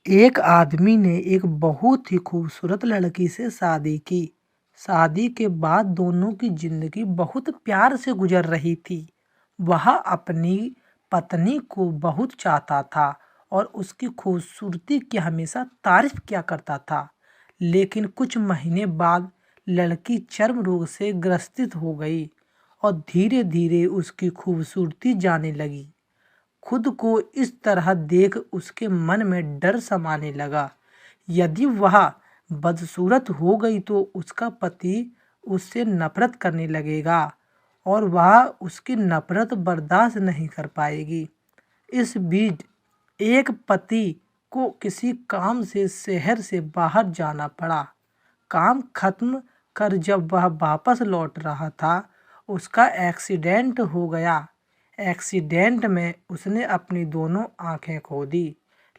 एक आदमी ने एक बहुत ही खूबसूरत लड़की से शादी की। शादी के बाद दोनों की जिंदगी बहुत प्यार से गुजर रही थी। वह अपनी पत्नी को बहुत चाहता था और उसकी खूबसूरती की हमेशा तारीफ किया करता था। लेकिन कुछ महीने बाद लड़की चर्म रोग से ग्रसित हो गई और धीरे धीरे उसकी खूबसूरती जाने लगी। खुद को इस तरह देख उसके मन में डर समाने लगा। यदि वह बदसूरत हो गई तो उसका पति उससे नफरत करने लगेगा और वह उसकी नफरत बर्दाश्त नहीं कर पाएगी। इस बीच एक पति को किसी काम से शहर से बाहर जाना पड़ा। काम खत्म कर जब वह वापस लौट रहा था, उसका एक्सीडेंट हो गया। एक्सीडेंट में उसने अपनी दोनों आंखें खो दी,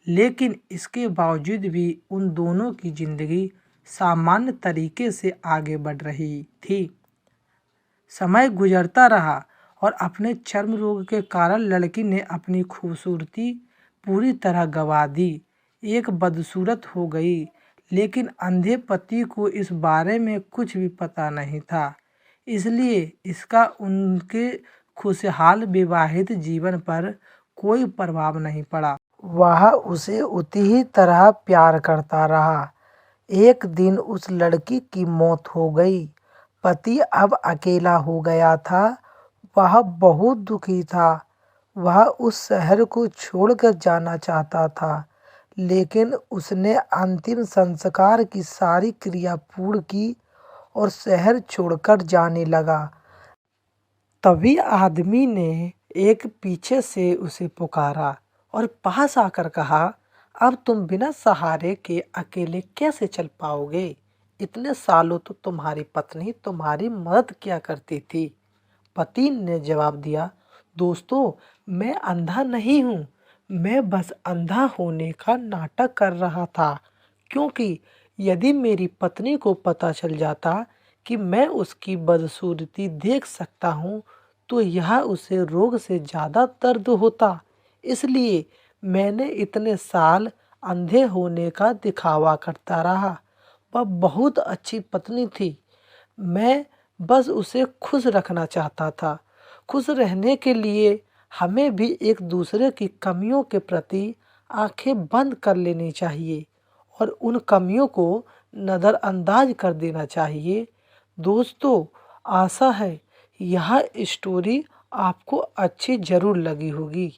लेकिन इसके बावजूद भी उन दोनों की जिंदगी सामान्य तरीके से आगे बढ़ रही थी। समय गुजरता रहा और अपने चर्म रोग के कारण लड़की ने अपनी खूबसूरती पूरी तरह गंवा दी। एक बदसूरत हो गई, लेकिन अंधे पति को इस बारे में कुछ भी पता नहीं था, इसलिए इसका उनके खुशहाल विवाहित जीवन पर कोई प्रभाव नहीं पड़ा। वह उसे उसी ही तरह प्यार करता रहा। एक दिन उस लड़की की मौत हो गई। पति अब अकेला हो गया था। वह बहुत दुखी था। वह उस शहर को छोड़कर जाना चाहता था, लेकिन उसने अंतिम संस्कार की सारी क्रिया पूर्ण की और शहर छोड़कर जाने लगा। तभी आदमी ने एक पीछे से उसे पुकारा और पास आकर कहा, अब तुम बिना सहारे के अकेले कैसे चल पाओगे? इतने सालों तो तुम्हारी पत्नी तुम्हारी मदद किया करती थी। पति ने जवाब दिया, दोस्तों, मैं अंधा नहीं हूँ। मैं बस अंधा होने का नाटक कर रहा था, क्योंकि यदि मेरी पत्नी को पता चल जाता कि मैं उसकी बदसूरती देख सकता हूँ, तो यह उसे रोग से ज़्यादा दर्द होता। इसलिए मैंने इतने साल अंधे होने का दिखावा करता रहा। वह बहुत अच्छी पत्नी थी। मैं बस उसे खुश रखना चाहता था। खुश रहने के लिए हमें भी एक दूसरे की कमियों के प्रति आंखें बंद कर लेनी चाहिए और उन कमियों को नज़रअंदाज कर देना चाहिए। दोस्तों, आशा है यह स्टोरी आपको अच्छी ज़रूर लगी होगी।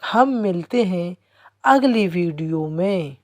हम मिलते हैं अगली वीडियो में।